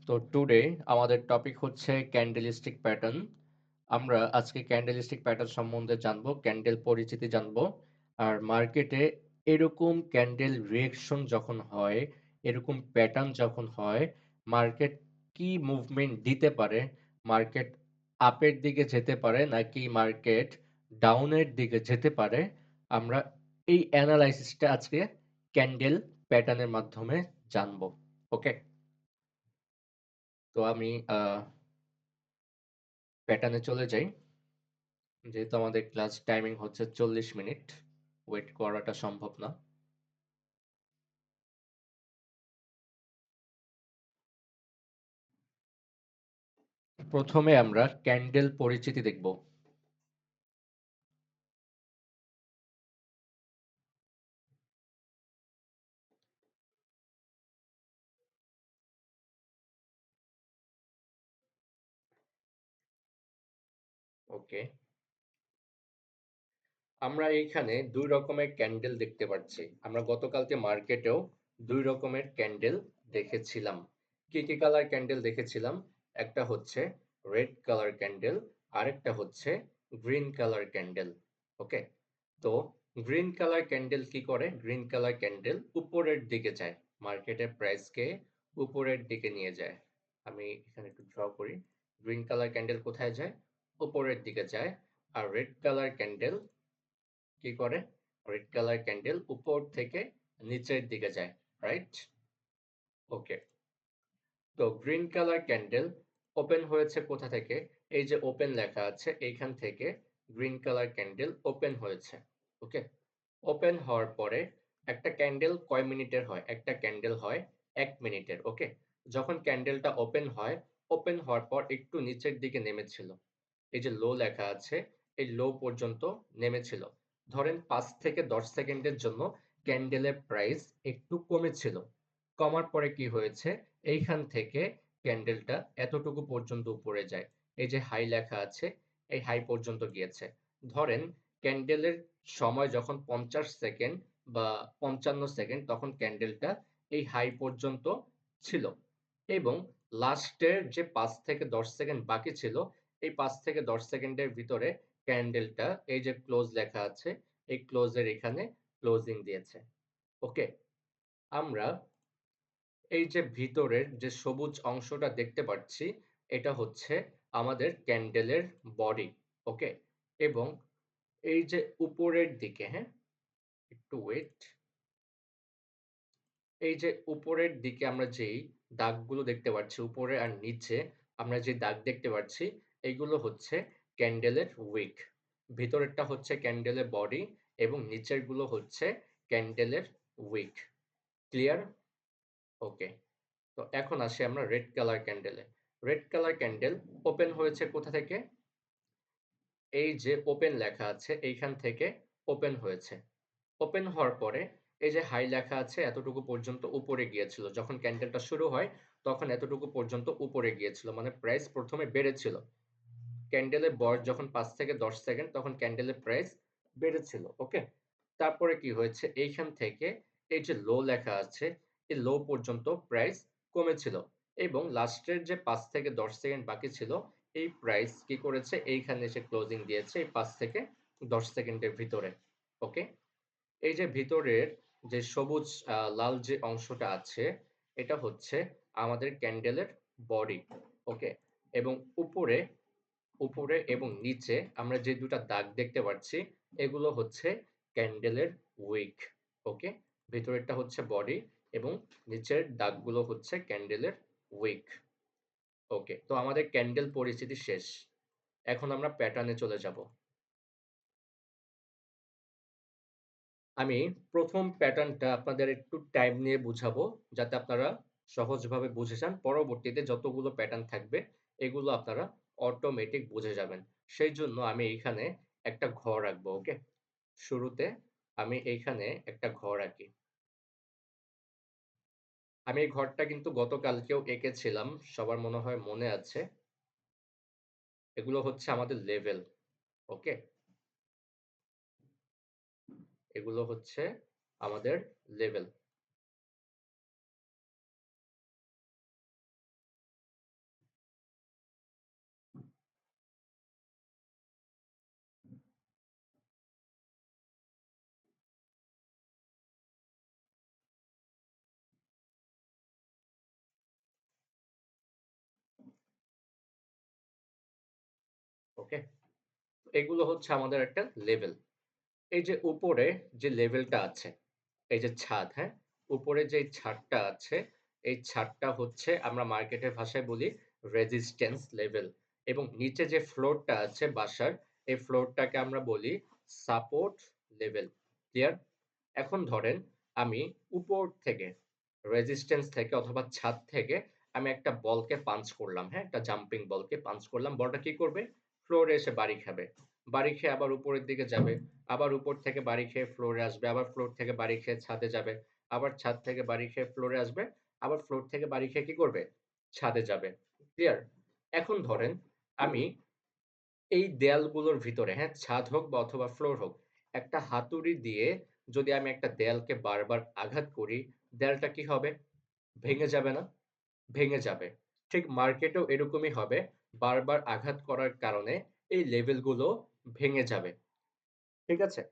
তো টুডে আমাদের টপিক হচ্ছে ক্যান্ডেলিস্টিক প্যাটার্ন। আমরা আজকে ক্যান্ডেলিস্টিক প্যাটার্ন সম্বন্ধে জানবো, ক্যান্ডেল পরিচিতি জানবো। আর মার্কেটে এরকম ক্যান্ডেল রিঅ্যাকশন যখন হয়, এরকম প্যাটার্ন যখন হয়, মার্কেট কি মুভমেন্ট দিতে পারে, মার্কেট আপের দিকে যেতে পারে নাকি মার্কেট ডাউনের দিকে যেতে পারে, আমরা এই অ্যানালাইসিসটা আজকে ক্যান্ডেল প্যাটার্নের মাধ্যমে জানবো। ওকে, তো আমি প্যাটার্নে চলে যাই। যেহেতু আমাদের ক্লাস টাইমিং হচ্ছে 40 মিনিট, ওয়েট করাটা সম্ভব না। প্রথমে আমরা ক্যান্ডেল পরিচিতি দেখব। ওকে, আমরা এইখানে দুই রকমের ক্যান্ডেল দেখতে পাচ্ছি। আমরা গতকালকে মার্কেটেও দুই রকমের ক্যান্ডেল দেখেছিলাম। কি কি কালার ক্যান্ডেল দেখেছিলাম? একটা হচ্ছে রেড কালার ক্যান্ডেল, আরেকটা হচ্ছে গ্রিন কালার ক্যান্ডেল। ওকে, তো গ্রিন কালার ক্যান্ডেল কি করে? গ্রিন কালার ক্যান্ডেল উপরের দিকে যায়, মার্কেটের প্রাইসকে উপরের দিকে নিয়ে যায়। আমি এখানে একটু ড্র করি। গ্রিন কালার ক্যান্ডেল কোথায় যায়? উপরের দিকে যায়। আর রেড কালার ক্যান্ডেল কি করে? রেড কালার ক্যান্ডেল উপর থেকে নিচের দিকে যায়, রাইট? ওকে, তো গ্রিন কালার ক্যান্ডেল ওপেন হয়েছে কোথা থেকে? এই যে ওপেন লেখা আছে এইখান থেকে গ্রিন কালার ক্যান্ডেল ওপেন হয়েছে। ওকে, ওপেন হওয়ার পরে একটা ক্যান্ডেল কয় মিনিটের হয়? একটা ক্যান্ডেল হয় 1 মিনিটের। ওকে, যখন ক্যান্ডেলটা ওপেন হয়, ওপেন হওয়ার পর একটু নিচের দিকে নেমেছিল। এই যে লো লেখা আছে, এই লো পর্যন্ত নেমেছিল। ধরেন 5 থেকে 10 সেকেন্ডের জন্য ক্যান্ডেলের প্রাইস একটু কমেছিল। কমার পরে কি হয়েছে? এইখান থেকে ক্যান্ডেলটা এতটুকু পর্যন্ত উপরে যায়। এই যে হাই লেখা আছে, এই হাই পর্যন্ত গিয়েছে। ধরেন ক্যান্ডেলের সময় যখন 50 সেকেন্ড বা 55 সেকেন্ড, তখন ক্যান্ডেলটা এই হাই পর্যন্ত ছিল এবং লাস্টের যে 5 থেকে 10 সেকেন্ড বাকি ছিল, এই 5 থেকে 10 সেকেন্ডের ভিতরে ক্যান্ডেলটা এই যে ক্লোজ লেখা আছে, এই ক্লোজের এখানে ক্লোজিং দিয়েছে। ওকে, আমরা এই যে ভিতরের যে সবুজ অংশটা দেখতে পাচ্ছি, এটা হচ্ছে আমাদের ক্যান্ডেলের বডি। ওকে, এবং এই যে উপরের দিকে, হ্যাঁ, একটু ওয়েট, এই যে উপরের দিকে আমরা যেই দাগগুলো দেখতে পাচ্ছি, উপরে আর নিচে আমরা যে দাগ দেখতে পাচ্ছি, এগুলো হচ্ছে ক্যান্ডেলের উইক। ভিতরেরটা হচ্ছে ক্যান্ডেলের বডি এবং নিচের গুলো হচ্ছে ক্যান্ডেলের উইক। ক্লিয়ার? ওকে, তো এখন আসি আমরা রেড কালার ক্যান্ডেলে। রেড কালার ক্যান্ডেল ওপেন হয়েছে কোথা থেকে? এই যে ওপেন লেখা আছে এইখান থেকে ওপেন হয়েছে। ওপেন হওয়ার পরে এই যে হাই লেখা আছে এতটুকু পর্যন্ত উপরে গিয়েছিল। যখন ক্যান্ডেলটা শুরু হয় তখন এতটুকু পর্যন্ত উপরে গিয়েছিল, মানে প্রাইস প্রথমে বেড়েছিল। ক্যান্ডেলের বয়স যখন 5 থেকে 10 সেকেন্ড, তখন ক্যান্ডেলের প্রাইস বেড়েছিল। ওকে, তারপরে কি হয়েছে? এইখান থেকে এই যে লো লেখা আছে, এই লো পর্যন্ত প্রাইস কমেছিল এবং লাস্টের যে 5 থেকে 10 সেকেন্ড বাকি ছিল, এই প্রাইস কি করেছে? এইখানে এসে ক্লোজিং দিয়েছে এই 5 থেকে 10 সেকেন্ডের ভিতরে। ওকে, এই যে ভিতরের যে সবুজ লাল যে অংশটা আছে, এটা হচ্ছে আমাদের ক্যান্ডেলের বডি। ওকে, এবং উপরে উপরে এবং নিচে আমরা যে দুটা দাগ দেখতে পাচ্ছি, এগুলো হচ্ছে ক্যান্ডেলের উইক। ওকে, ভিতরেরটা হচ্ছে বডি এবং নিচের দাগগুলো হচ্ছে ক্যান্ডেলের উইক। ওকে, তো আমাদের ক্যান্ডেল পরিচিতি শেষ। এখন আমরা প্যাটার্নে চলে যাব। আমি প্রথম প্যাটার্নটা আপনাদের একটু টাইম নিয়ে বুঝাবো, যাতে আপনারা সহজভাবে বুঝে যান। পরবর্তীতে যতগুলো প্যাটার্ন থাকবে এগুলো আপনারা অটোমেটিক বুঝে যাবেন। সেই জন্য আমি এইখানে একটা ঘর রাখবো। ওকে, শুরুতে আমি এইখানে একটা ঘর আঁকি। আমি এই ঘরটা কিন্তু গতকালকেও এঁকেছিলাম, সবার মনে হয় মনে আছে। এগুলো হচ্ছে আমাদের লেভেল। ওকে, এগুলো হচ্ছে আমাদের লেভেল। ওকে? এগুলো হচ্ছে আমাদের একটা লেভেল। এই যে উপরে যে লেভেলটা আছে, এই যে ছাদ, হ্যাঁ? উপরে যে ছাদটা আছে, এই ছাদটা হচ্ছে আমরা মার্কেটের ভাষায় বলি রেজিস্ট্যান্স লেভেল এবং নিচে যে ফ্লোরটা আছে বাসার, এই ফ্লোরটাকে আমরা বলি সাপোর্ট লেভেল। ক্লিয়ার? এখন ধরেন আমি উপর থেকে রেজিস্ট্যান্স থেকে অথবা ছাদ থেকে আমি একটা বলকে পাঞ্চ করলাম, হ্যাঁ? একটা জাম্পিং বলকে পাঞ্চ করলাম। বলটা কি করবে? ফ্লোরে এসে বাড়ি খাবে। বাড়ি খেয়ে আবার উপরের দিকে যাবে। আবার উপর থেকে বাড়ি খেয়ে ফ্লোরে আসবে। আবার ফ্লোর থেকে বাড়ি খেয়ে ছাদে যাবে। আবার ছাদ থেকে বাড়ি খেয়ে ফ্লোরে আসবে। আবার ফ্লোর থেকে বাড়ি খেয়ে কি করবে? ছাদে যাবে। ক্লিয়ার? এখন ধরেন আমি এই দেয়ালগুলোর ভিতরে, হ্যাঁ? ছাদ হোক বা অথবা ফ্লোর হোক, একটা হাতুড়ি দিয়ে যদি আমি একটা দেয়ালকে বারবার আঘাত করি, দেয়ালটা কি হবে? ভেঙে যাবে না? ভেঙে যাবে। ঠিক মার্কেটেও এরকমই হবে। বারবার আঘাত করার কারণে এই লেভেলগুলো ভেঙে যাবে। ঠিক আছে?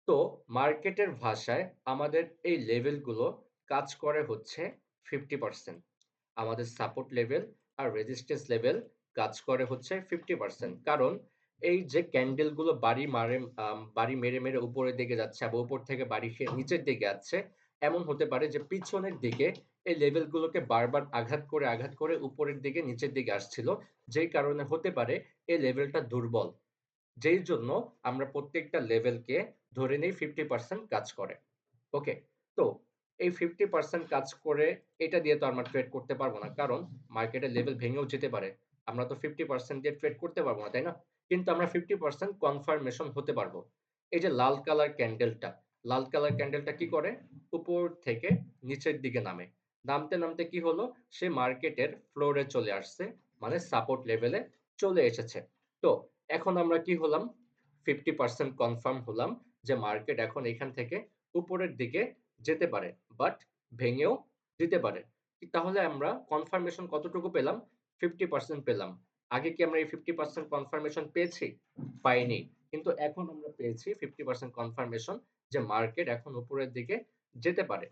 তো মার্কেটের ভাষায় আমাদের এই লেভেলগুলো কাজ করে হচ্ছে 50%। আমাদের সাপোর্ট লেভেল আর রেজিস্ট্যান্স লেভেল কাজ করে হচ্ছে 50%। কারণ এই যে ক্যান্ডেল গুলো বাড়ি মেরে, মেরে উপরের দিকে যাচ্ছে আবার উপর থেকে বাড়ি খেয়ে নিচের দিকে যাচ্ছে। এমন হতে পারে যে পিছনের দিকে এই লেভেল গুলোকে বারবার আঘাত করে উপরের দিকে নিচের দিকে আসছিল। যেই কারণে হতে পারে এই লেভেলটা দুর্বল। যেই জন্য আমরা প্রত্যেকটা লেভেলকে ধরে নেই 50% কাজ করে। ওকে? তো এই 50% কাজ করে এটা দিয়ে তো আমরা ট্রেড করতে পারব না। কারণ মার্কেটের লেভেল ভেঙেও যেতে পারে। আমরা তো 50% দিয়ে ট্রেড করতে পারব না, তাই না? কিন্তু আমরা 50% কনফার্মেশন হতে পারব। এই যে লাল কালার ক্যান্ডেলটা কি করে? উপর থেকে নিচের দিকে নামে। নামতে, নামতে কি হলো? সে মার্কেটের ফ্লোরে চলে আসছে। মানে সাপোর্ট লেভেলে চলে এসেছে। তো এখন আমরা কি হলাম? 50% কনফার্ম হলাম যে মার্কেট এখন এখান থেকে উপরের দিকে যেতে পারে। বাট ভেঙেও দিতে পারে। তাহলে আমরা কনফার্মেশন কতটুকু পেলাম? 50% পেলাম। আগে কি আমরা এই 50% কনফার্মেশন পেয়েছি? পাইনি। কিন্তু এখন আমরা পেয়েছি 50% কনফার্মেশন যে মার্কেট এখন উপরের দিকে যেতে পারে।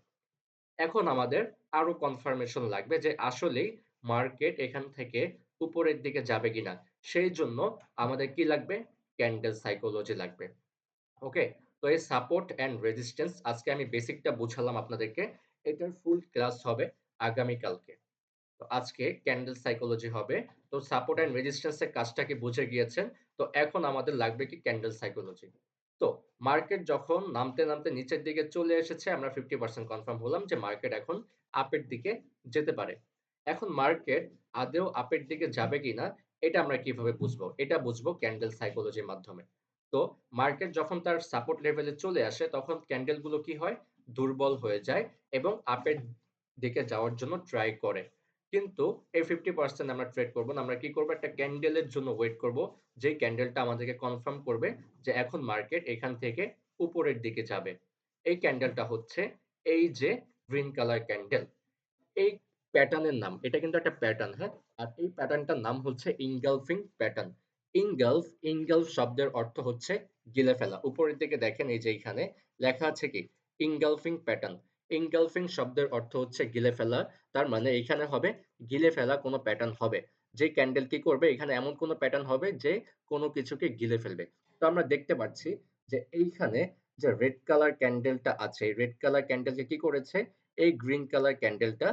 এখন আমাদের আরো কনফার্মেশন লাগবে যে আসলেই মার্কেট এখান থেকে উপরের দিকে যাবে কিনা। সেই জন্য আমাদের কি লাগবে? ক্যান্ডেল সাইকোলজি লাগবে। ওকে? তো এই সাপোর্ট অ্যান্ড রেজিস্ট্যান্স আজকে আমি বেসিকটা বুঝালাম আপনাদেরকে। এটার ফুল ক্লাস হবে আগামীকালকে। তো আজকে ক্যান্ডেল সাইকোলজি হবে। তো সাপোর্ট অ্যান্ড রেজিস্ট্যান্স এর কাজটা কি বুঝে গিয়েছেন। তো এখন আমাদের লাগবে কি ক্যান্ডেল সাইকোলজি। তো মার্কেট যখন নামতে, নামতে নিচের দিকে চলে এসেছে আমরা 50% কনফার্ম হলাম যে মার্কেট এখন আপের দিকে যেতে পারে। এখন মার্কেট আদৌ আপের দিকে যাবে কিনা এটা আমরা কিভাবে বুঝবো? এটা বুঝবো ক্যান্ডেল সাইকোলজির মাধ্যমে। তো মার্কেট যখন তার সাপোর্ট লেভেলে চলে আসে তখন ক্যান্ডেল গুলো কি হয়? দুর্বল হয়ে যায় এবং আপের দিকে যাওয়ার জন্য ট্রাই করে। কিন্তু এই 50% আমরা ট্রেড করব না। আমরা কি করব? একটা ক্যান্ডেলের জন্য ওয়েট করব। যেই ক্যান্ডেলটা আমাদেরকে কনফার্ম করবে যে এখন মার্কেট এখান থেকে উপরের দিকে যাবে। এই ক্যান্ডেলটা হচ্ছে এই যে গ্রিন কালার ক্যান্ডেল। এই প্যাটার্নের নাম, এটা কিন্তু একটা প্যাটার্ন, হ্যাঁ? আর এই প্যাটার্নটার নাম হচ্ছে ইনগালফিং প্যাটার্ন। ইনগালফ শব্দের অর্থ হচ্ছে গিলে ফেলা। উপরের দিকে দেখেন এই যে এইখানে লেখা আছে কি? Engulfing pattern. ইনগালফিং শব্দের অর্থ হচ্ছে গিলে ফেলা। তার মানে এইখানে হবে গিলে ফেলা কোনো প্যাটার্ন হবে। যে ক্যান্ডেল কি করবে? এখানে এমন কোনো প্যাটার্ন হবে যে কোনো কিছুকে গিলে ফেলবে। তো আমরা দেখতে পাচ্ছি যে এইখানে যে রেড কালার ক্যান্ডেলটা আছে, রেড কালার ক্যান্ডেলকে কি করেছে? এই গ্রিন কালার ক্যান্ডেলটা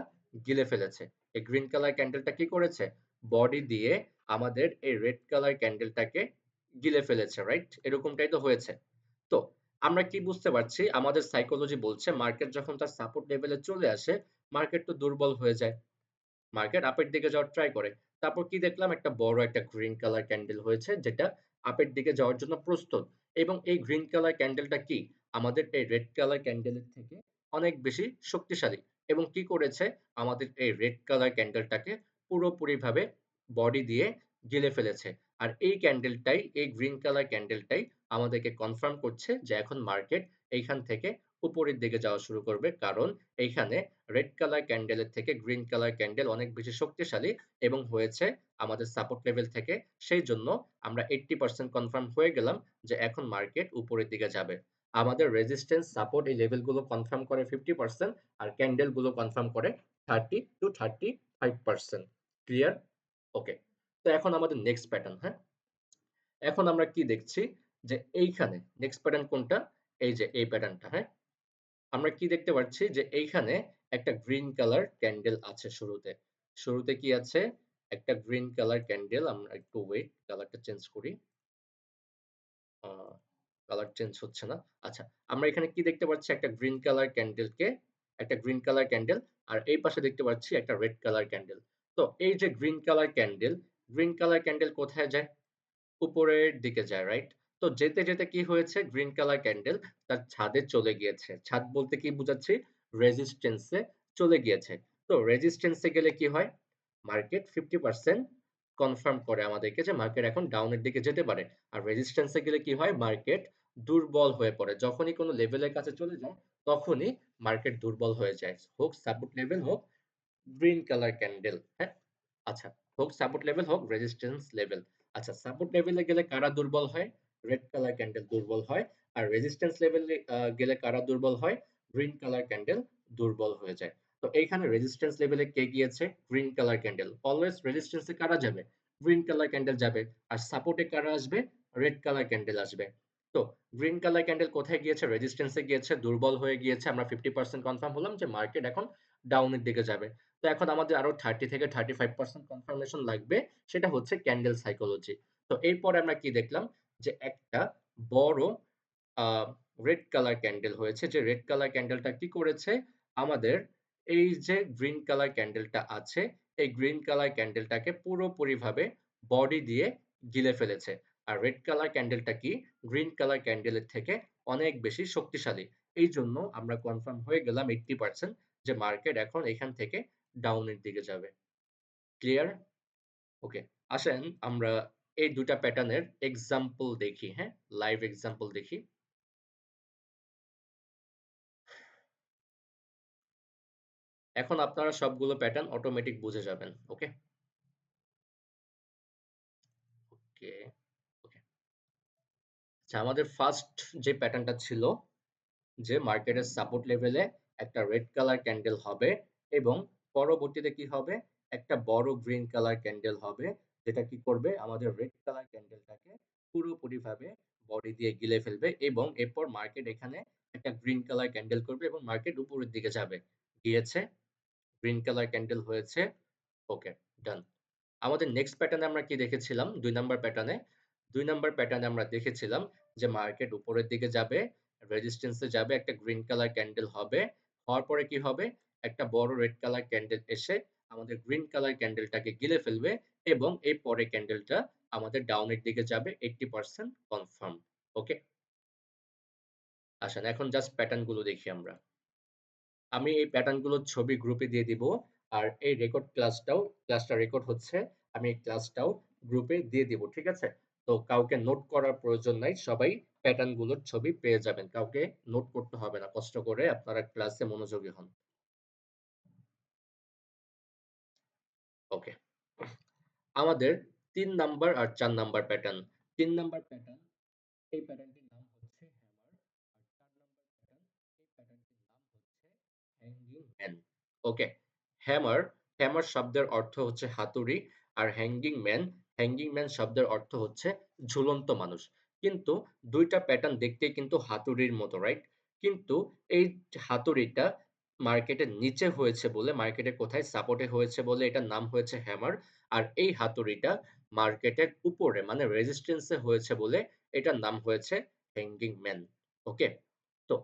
গিলে ফেলেছে। এই গ্রিন কালার ক্যান্ডেলটা কি করেছে? বডি দিয়ে আমাদের এই রেড কালার ক্যান্ডেলটাকে গিলে ফেলেছে, রাইট? এরকমটাই তো হয়েছে। তো আমরা কি বুঝতে পারছি? আমাদের সাইকোলজি বলছে মার্কেট যখন তার সাপোর্ট লেভেলে চলে আসে, মার্কেট তো দুর্বল হয়ে যায়। মার্কেট আপের দিকে যাওয়ার ট্রাই করে। তারপর কি দেখলাম? একটা বড় একটা গ্রিন কালার ক্যান্ডেল হয়েছে যেটা আপের দিকে যাওয়ার জন্য প্রস্তুত। এবং এই গ্রিন কালার ক্যান্ডেলটা কি? আমাদের এই রেড কালার ক্যান্ডেলের থেকে অনেক বেশি শক্তিশালী। এবং কি করেছে? আমাদের এই রেড কালার ক্যান্ডেলটাকে পুরোপুরিভাবে বডি দিয়ে গিলে ফেলেছে। আর এই ক্যান্ডেলটাই, এই গ্রিন কালার ক্যান্ডেলটাই আমাদেরকে কনফার্ম করছে যে এখন মার্কেট এইখান থেকে উপরের দিকে যাওয়া শুরু করবে। কারণ এইখানে রেড কালার ক্যান্ডেলের থেকে গ্রিন কালার ক্যান্ডেল অনেক বেশি শক্তিশালী এবং হয়েছে আমাদের সাপোর্ট লেভেল থেকে। সেই জন্য আমরা 80% কনফার্ম হয়ে গেলাম যে এখন মার্কেট উপরের দিকে যাবে। আমাদের রেজিস্ট্যান্স, সাপোর্ট এই লেভেলগুলো কনফার্ম করে 50% আর ক্যান্ডেল গুলো কনফার্ম করে 30 to 35%। ক্লিয়ার? ওকে। তো এখন আমাদের নেক্সট প্যাটার্ন, হ্যাঁ? এখন আমরা কি দেখছি যে এইখানে নেক্সট প্যাটার্ন কোনটা? এই যে এই প্যাটার্নটা, হ্যাঁ? আমরা কি দেখতে পাচ্ছি যে এইখানে একটা গ্রিন কালার ক্যান্ডেল আছে শুরুতে। শুরুতে কি আছে? একটা গ্রিন কালার ক্যান্ডেল। আমরা একটু ওয়েট, কালারটা চেঞ্জ করি। আ কালার চেঞ্জ হচ্ছে না। আচ্ছা, আমরা এখানে কি দেখতে পাচ্ছি? একটা গ্রিন কালার ক্যান্ডেল আর এই পাশে দেখতে পাচ্ছি একটা রেড কালার ক্যান্ডেল। তো এই যে গ্রিন কালার ক্যান্ডেল কোথায় যায়? উপরের দিকে যায়, রাইট? তো যেতে, যেতে কি হয়েছে? গ্রিন কালার ক্যান্ডেল তার ছাদে চলে গিয়েছে। ছাদ বলতে কি বুঝাচ্ছি? রেজিস্ট্যান্স এ চলে গিয়েছে। তো রেজিস্ট্যান্স এ গেলে কি হয়? মার্কেট 50% কনফার্ম করে আমাদেরকে যে মার্কেট এখন ডাউন এর দিকে যেতে পারে। আর রেজিস্ট্যান্স এ গেলে কি হয়? মার্কেট দুর্বল হয়ে পড়ে। যখনই কোন লেভেলের কাছে চলে যায়, তখনই মার্কেট দুর্বল হয়ে যায়। হোক সাপোর্ট লেভেল, হোক গ্রিন কালার ক্যান্ডেল, হ্যাঁ? আচ্ছা, হোক সাপোর্ট লেভেল, হোক রেজিস্ট্যান্স লেভেল। আচ্ছা, সাপোর্ট লেভেলে গেলে কারা দুর্বল হয়? রেড কালার ক্যান্ডেল দুর্বল হয়। আর রেজিস্ট্যান্স লেভেলে গেলে কারা দুর্বল হয়? গ্রিন কালার ক্যান্ডেল দুর্বল হয়ে যায়। তো এইখানে রেজিস্ট্যান্স লেভেলে কে গিয়েছে? Green colour candle. Always resistance এ কারা যাবে? গ্রিন কালার ক্যান্ডেল যাবে। আর সাপোর্টে কারা আসবে? রেড কালার ক্যান্ডেল আসবে। তো গ্রিন কালার ক্যান্ডেল কোথায় গিয়েছে? রেজিস্ট্যান্স এ গিয়েছে, দুর্বল হয়ে গিয়েছে। আমরা 50% কনফার্ম হলাম যে মার্কেট এখন ডাউন এর দিকে যাবে। তো এখন আমাদের আরো 30 থেকে 35% কনফার্মেশন লাগবে। সেটা হচ্ছে ক্যান্ডেল সাইকোলজি। তো এরপরে আমরা কি দেখলাম? যে একটা বড় আ রেড কালার ক্যান্ডেল হয়েছে। যে রেড কালার ক্যান্ডেলটা কি করেছে? আমাদের এই যে গ্রিন কালার ক্যান্ডেলটা আছে, এই গ্রিন কালার ক্যান্ডেলটাকে পুরোপুরিভাবে বডি দিয়ে গিলে ফেলেছে। আর রেড কালার ক্যান্ডেলটা কি? গ্রিন কালার ক্যান্ডেলের থেকে অনেক বেশি শক্তিশালী। এইজন্য আমরা কনফার্ম হয়ে গেলাম 80% যে মার্কেট এখন এখান থেকে ডাউন এর দিকে যাবে। ক্লিয়ার? ওকে। আসেন আমরা এই ২ টা প্যাটার্নের এক্সাম্পল দেখি, হ্যাঁ? লাইভ এক্সাম্পল দেখি। এখন আপনারা সবগুলো প্যাটার্ন অটোমেটিক বুঝে যাবেন। ওকে? ওকে, ওকে। আচ্ছা, আমাদের ফার্স্ট যে প্যাটার্নটা ছিল যে মার্কেটের সাপোর্ট লেভেলে একটা রেড কালার ক্যান্ডেল হবে এবং পরবর্তীতে কি হবে? একটা বড় গ্রিন কালার ক্যান্ডেল হবে। যেটা কি করবে? আমাদের রেড কালার ক্যান্ডেলটাকে পুরোপুরিভাবে বডি দিয়ে গিলে ফেলবে এবং এরপর মার্কেট এখানে একটা গ্রিন কালার ক্যান্ডেল করবে এবং মার্কেট উপরের দিকে যাবে। গিয়েছে, গ্রিন কালার ক্যান্ডেল হয়েছে। ওকে, ডান। আমাদের নেক্সট প্যাটার্নে আমরা কি দেখেছিলাম? ২ নাম্বার প্যাটার্নে। ২ নাম্বার প্যাটার্নে আমরা দেখেছিলাম যে মার্কেট উপরের দিকে যাবে, রেজিস্ট্যান্স এ যাবে, একটা গ্রিন কালার ক্যান্ডেল হবে। হওয়ার পরে কি হবে? একটা বড় রেড কালার ক্যান্ডেল এসে আমাদের গ্রিন কালার ক্যান্ডেলটাকে গিলে ফেলবে এবং এর পরের ক্যান্ডেলটা আমাদের ডাউন এর দিকে যাবে 80% কনফার্ম। ওকে? আসেন এখন জাস্ট প্যাটার্ন গুলো দেখি আমরা। আমি এই প্যাটার্ন গুলোর ছবি গ্রুপে দিয়ে দিব। আর এই ক্লাসটা রেকর্ড হচ্ছে। আমি এই ক্লাসটাও গ্রুপে দিয়ে দিব। ঠিক আছে? তো কাউকে নোট করার প্রয়োজন নাই। সবাই প্যাটার্ন গুলোর ছবি পেয়ে যাবেন। কাউকে নোট করতে হবে না। কষ্ট করে আপনারা ক্লাসে মনোযোগী হন। ওকে। আমাদের ৩ নাম্বার আর ৪ নাম্বার প্যাটার্ন। ৩ নাম্বার প্যাটার্ন, এই প্যাটার্নটির নাম হচ্ছে হ্যামার। আর ৪ নাম্বার প্যাটার্ন, এই প্যাটার্নটির নাম হচ্ছে হ্যাঙ্গিং ম্যান। ওকে। হ্যামার, হ্যামার শব্দের অর্থ হচ্ছে হাতুড়ি। আর হ্যাঙ্গিং ম্যান শব্দের অর্থ হচ্ছে ঝুলন্ত মানুষ। কিন্তু ২ টা প্যাটার্ন দেখতেই কিন্তু হাতুড়ির মতো, রাইট? কিন্তু এই হাতুড়িটা মার্কেটের নিচে হয়েছে বলে, মার্কেটের কোথায়? সাপোর্টে হয়েছে বলে এটার নাম হয়েছে হ্যামার। আর এই হাতুড়িটা মার্কেটের উপরে মানে রেজিস্ট্যান্স এ হয়েছে বলে এটার নাম হয়েছে হ্যাঙ্গিং ম্যান। ওকে? তো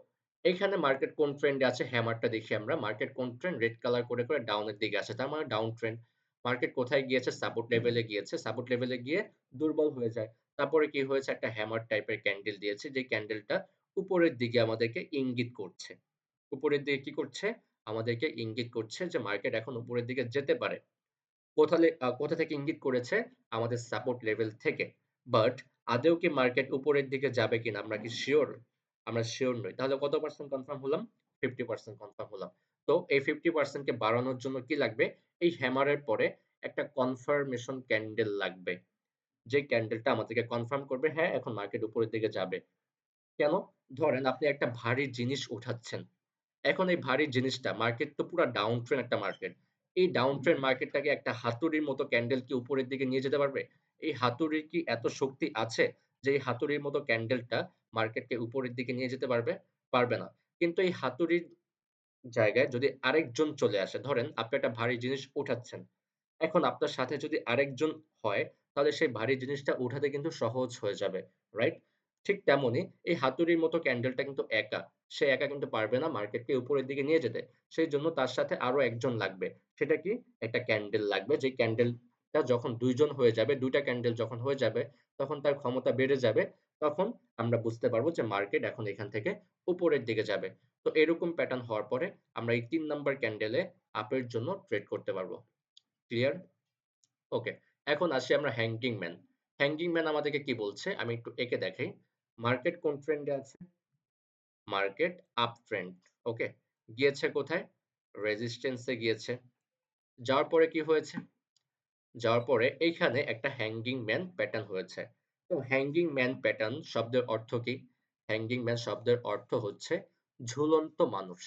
এইখানে মার্কেট কোন ট্রেন্ডে আছে? হ্যামারটা দেখি আমরা। মার্কেট কোন ট্রেন্ড? রেড কালার করে ডাউন এর দিকে আছে। তার মানে ডাউন ট্রেন্ড। মার্কেট কোথায় গিয়েছে? সাপোর্ট লেভেলে গিয়েছে। সাপোর্ট লেভেলে গিয়ে দুর্বল হয়ে যায়। তারপরে কি হয়েছে? একটা হ্যামার টাইপের ক্যান্ডেল দিয়েছে। যে ক্যান্ডেলটা উপরের দিকে আমাদেরকে ইঙ্গিত করছে। উপরের দিকে কি করছে? আমাদেরকে ইঙ্গিত করছে যে মার্কেট এখন উপরের দিকে যেতে পারে। কোথা থেকে ইঙ্গিত করেছে? আমাদের সাপোর্ট লেভেল থেকে। বাট আদৌ কি মার্কেট উপরের দিকে যাবে কিনা আমরা কি সিউর? আমরা সিউর নই। তাহলে কত পার্সেন্ট কনফার্ম হলাম? 50% কনফার্ম হলাম। তো এই 50% কে বাড়ানোর জন্য কি লাগবে? এই হ্যামারের পরে একটা কনফার্মেশন ক্যান্ডেল লাগবে। যে ক্যান্ডেলটা আমাদেরকে কনফার্ম করবে, হ্যাঁ, এখন মার্কেট উপরের দিকে যাবে। কেন? ধরেন আপনি একটা ভারী জিনিস উঠাচ্ছেন। এখন এই ভারী জিনিসটা মার্কেট তো পুরা ডাউন ট্রেন্ড একটা মার্কেট। এই ডাউন ট্রেন্ড মার্কেটটাকে একটা হাতুড়ির মতো ক্যান্ডেল কি উপরের দিকে নিয়ে যেতে পারবে? এই হাতুড়ির কি এত শক্তি আছে যে এই হাতুড়ির মতো ক্যান্ডেলটা মার্কেটকে উপরের দিকে নিয়ে যেতে পারবে? পারবে না। কিন্তু এই হাতুড়ির জায়গায় যদি আরেকজন চলে আসে, ধরেন আপনি একটা ভারী জিনিস উঠাচ্ছেন। এখন আপনার সাথে যদি আরেকজন হয়, তাহলে সেই ভারী জিনিসটা উঠাতে কিন্তু সহজ হয়ে যাবে। রাইট? ঠিক তেমনি এই হাতুড়ির মতো ক্যান্ডেলটা কিন্তু একা। সে একা কিন্তু পারবে না মার্কেটকে উপরের দিকে নিয়ে যেতে। সেইজন্য তার সাথে আরো একজন লাগবে। সেটা কি? একটা ক্যান্ডেল লাগবে। যে ক্যান্ডেলটা যখন ২ জন হয়ে যাবে, ২ টা ক্যান্ডেল যখন হয়ে যাবে, তখন তার ক্ষমতা বেড়ে যাবে। তখন আমরা বুঝতে পারব যে মার্কেট এখন এখান থেকে উপরের দিকে যাবে। তো এরকম প্যাটার্ন হওয়ার পরে আমরা এই ৩ নাম্বার ক্যান্ডেলে আপের জন্য ট্রেড করতে পারব। ক্লিয়ার? ওকে। এখন আসি আমরা হ্যাঙ্গিং ম্যান। হ্যাঙ্গিং ম্যান আমাদেরকে কি বলছে? আমি একটু এঁকে দেখাই। মার্কেট কোন ট্রেন্ডে আছে? Market up trend. ওকে। গিয়েছে কোথায়? রেজিস্ট্যান্স এ গিয়েছে। যাওয়ার পরে কি হয়েছে? যাওয়ার পরে এইখানে একটা হ্যাঙ্গিং ম্যান প্যাটার্ন হয়েছে। তো হ্যাঙ্গিং ম্যান প্যাটার্ন শব্দের অর্থ কি? হ্যাঙ্গিং ম্যান শব্দের অর্থ হচ্ছে ঝুলন্ত মানুষ।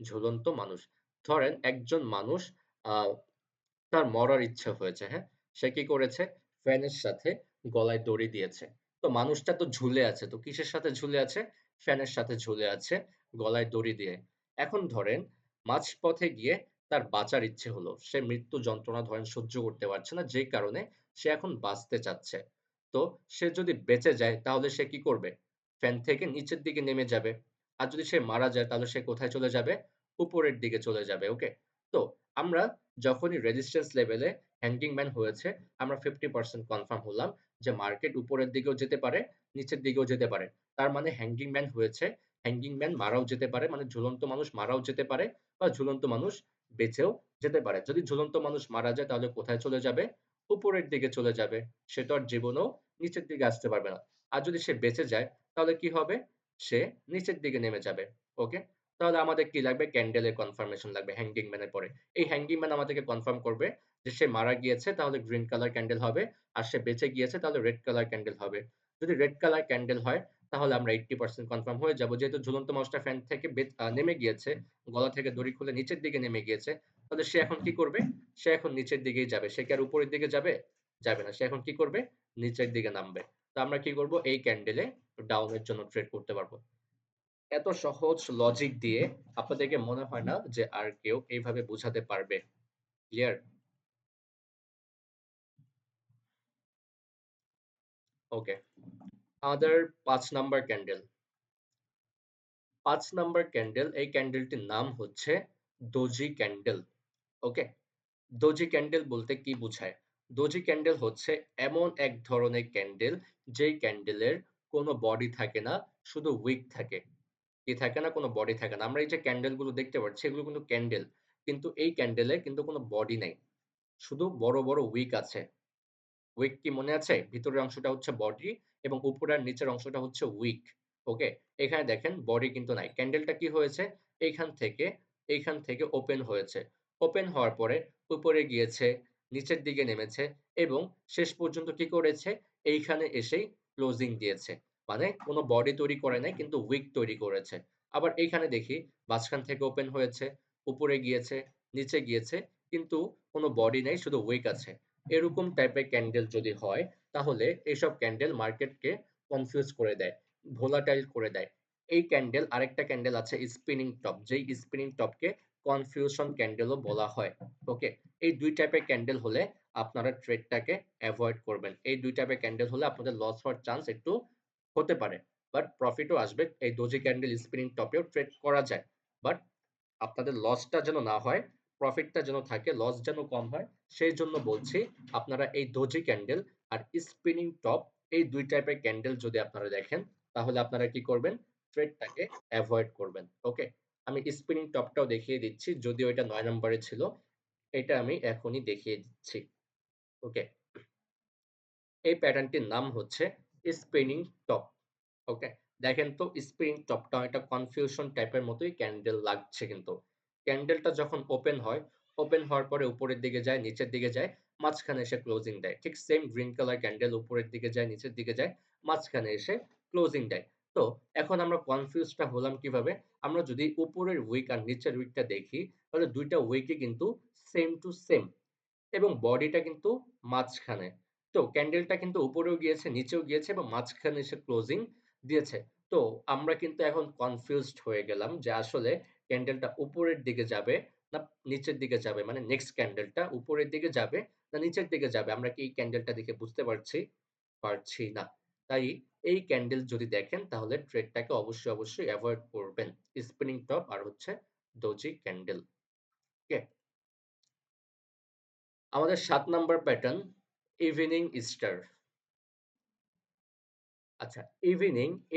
ঝুলন্ত মানুষ। ধরেন একজন মানুষ আ তার মরার ইচ্ছে হয়েছে, হ্যাঁ? সে কি করেছে? ফ্যানের সাথে গলায় দড়ি দিয়েছে। তো মানুষটা তো ঝুলে আছে। তো কিসের সাথে ঝুলে আছে? ফ্যানের সাথে ঝুলে আছে গলায় দড়ি দিয়ে। এখন ধরেন মাঝপথে গিয়ে তার বাঁচার ইচ্ছে হলো। সে মৃত্যু যন্ত্রণা ধরেন সহ্য করতে পারছে না, যেই কারণে সে এখন বাঁচতে চাচ্ছে। তো সে যদি বেঁচে যায় তাহলে সে কি করবে? ফ্যান থেকে নিচের দিকে নেমে যাবে। আর যদি সে মারা যায় তাহলে সে কোথায় চলে যাবে? উপরের দিকে চলে যাবে। ওকে? তো আমরা যখনই রেজিস্ট্যান্স লেভেলে হ্যাঙ্গিং ম্যান হয়েছে, আমরা 50% কনফার্ম হলাম যে মার্কেট উপরের দিকেও যেতে পারে, নিচের দিকেও যেতে পারে। তার মানে হ্যাঙ্গিং ম্যান হয়েছে, হ্যাঙ্গিং ম্যান মারাও যেতে পারে, মানে ঝুলন্ত মানুষ মারাও যেতে পারে বা ঝুলন্ত মানুষ বেঁচেও যেতে পারে। যদি ঝুলন্ত মানুষ মারা যায় তাহলে কোথায় চলে যাবে? উপরের দিকে চলে যাবে। সে তো আর জীবনেও নিচের দিকে আসতে পারবে না। আর যদি সে বেঁচে যায় তাহলে কি হবে? সে নিচের দিকে নেমে যাবে। ওকে? তাহলে আমাদের কি লাগবে? ক্যান্ডেলের কনফার্মেশন লাগবে হ্যাঙ্গিং ম্যানের পরে। এই হ্যাঙ্গিং ম্যান আমাদেরকে কনফার্ম করবে যে সে মারা গিয়েছে তাহলে গ্রিন কালার ক্যান্ডেল হবে। আর সে বেঁচে গিয়েছে তাহলে রেড কালার ক্যান্ডেল হবে। যদি রেড কালার ক্যান্ডেল হয় তাহলে আমরা 80% কনফার্ম হয়ে যাব। যেহেতু ঝুলন্ত মানুষটা ফ্যান থেকে নেমে গিয়েছে, গলা থেকে দড়ি খুলে নিচের দিকে নেমে গিয়েছে। তাহলে সে এখন কি করবে? সে এখন নিচের দিকেই যাবে। সে কি আর উপরের দিকে যাবে? যাবে না। সে এখন কি করবে? নিচের দিকে নামবে। তো আমরা কি করব? এই ক্যান্ডেলে ডাউন এর জন্য ট্রেড করতে পারব। এত সহজ লজিক দিয়ে আপনাদেরকে মনে হয় না যে আর কেউ এইভাবে বুঝাতে পারবে। ক্লিয়ার? ওকে। আমাদের ৫ নাম্বার ক্যান্ডেল। ৫ নাম্বার ক্যান্ডেল, এই ক্যান্ডেলটির নাম হচ্ছে দোজি ক্যান্ডেল। ওকে? দোজি ক্যান্ডেল বলতে কি বোঝায়? দোজি ক্যান্ডেল হচ্ছে এমন এক ধরনের ক্যান্ডেল যেই ক্যান্ডেলের কোনো বডি থাকে না, শুধু উইক থাকে। কি থাকে না? কোনো বডি থাকে না। আমরা এই যে ক্যান্ডেল গুলো দেখতে পাচ্ছি এগুলো কিন্তু ক্যান্ডেল। কিন্তু এই ক্যান্ডেলে কিন্তু কোনো বডি নাই। শুধু বড়, বড় উইক আছে। উইক কি মনে আছে? ভিতরের অংশটা হচ্ছে বডি এবং উপরের আর নিচের অংশটা হচ্ছে উইক। ওকে? এখানে দেখেন বডি কিন্তু নাই। ক্যান্ডেলটা কি হয়েছে? এইখান থেকে এইখান থেকে ওপেন হয়েছে। ওপেন হওয়ার পরে উপরে গিয়েছে, নিচের দিকে নেমেছে এবং শেষ পর্যন্ত কি করেছে? এইখানে এসেই ক্লোজিং দিয়েছে। মানে কোন বডি তৈরি করে নাই কিন্তু উইক তৈরি করেছে। আবার এইখানে দেখি মাঝখান থেকে ওপেন হয়েছে, উপরে গিয়েছে, নিচে গিয়েছে কিন্তু কোন বডি নাই শুধু উইক আছে। এরকম টাইপের ক্যান্ডেল যদি হয় তাহলে এসব ক্যান্ডেল মার্কেটকে কনফিউজ করে দেয়, ভোলাটাইল করে দেয়। এই ক্যান্ডেল আরেকটা ক্যান্ডেল আছে স্পিনিং টপ, যেই স্পিনিং টপকে কনফিউশন ক্যান্ডেলও বলা হয়। ওকে? এই ২ টাইপের ক্যান্ডেল হলে আপনারা ট্রেডটাকে এভয়েড করবেন। এই ২ টাইপের ক্যান্ডেল হলে আপনাদের লস হওয়ার চান্স একটু হতে পারে। বাট প্রফিটও আসবে। এই দোজি ক্যান্ডেল স্পিনিং টপেও ট্রেড করা যায়। বাট আপনাদের লসটা যেন না হয়, প্রফিটটা যেন থাকে, লস যেন কম হয়, সেইজন্য বলছি আপনারা এই দোজি ক্যান্ডেল আর স্পিনিং টপ এই ২ টাইপের ক্যান্ডেল যদি আপনারা দেখেন, তাহলে আপনারা কি করবেন? ট্রেডটাকে এভয়েড করবেন। ওকে? আমি স্পিনিং টপটাও দেখিয়ে দিচ্ছি। যদিও এটা ৯ নম্বরে ছিল। এটা আমি এখনই দেখিয়ে দিচ্ছি। ওকে? এই প্যাটার্নটির নাম হচ্ছে স্পিনিং টপ। ওকে? দেখেন তো স্প্রিং টপটা একটা কনফিউশন টাইপের মতোই ক্যান্ডেল লাগছে কিন্তু। ক্যান্ডেলটা যখন ওপেন হয়, ওপেন হওয়ার পরে উপরের দিকে যায়, নিচের দিকে যায়, মাঝখানে এসে ক্লোজিং দেয়। ঠিক সেম গ্রিন কালার ক্যান্ডেল উপরের দিকে যায়, নিচের দিকে যায়, মাঝখানে এসে ক্লোজিং দেয়। তো এখন আমরা কনফিউজটা হলাম কিভাবে? আমরা যদি উপরের উইক আর নিচের উইকটা দেখি, তাহলে ২ টা উইকই কিন্তু সেম টু সেম এবং বডিটা কিন্তু মাঝখানে। তো ক্যান্ডেলটা কিন্তু উপরেও গিয়েছে, নিচেও গিয়েছে এবং মাঝখানে এসে ক্লোজিং দিয়েছে। তো আমরা কিন্তু এখন কনফিউজড হয়ে গেলাম যে আসলে ক্যান্ডেলটা উপরের দিকে যাবে না নিচের দিকে যাবে। মানে নেক্সট ক্যান্ডেলটা উপরের দিকে যাবে না নিচের দিকে যাবে। আমরা কি এই ক্যান্ডেলটা দেখে বুঝতে পারছি না। তাই এই ক্যান্ডেল যদি দেখেন তাহলে ট্রেডটাকে অবশ্যই এভয়েড করবেন। স্পিনিং টপ আর হচ্ছে ডোজি ক্যান্ডেল। ওকে? আমাদের ৭ নাম্বার প্যাটার্ন ইভনিং স্টার। আচ্ছা,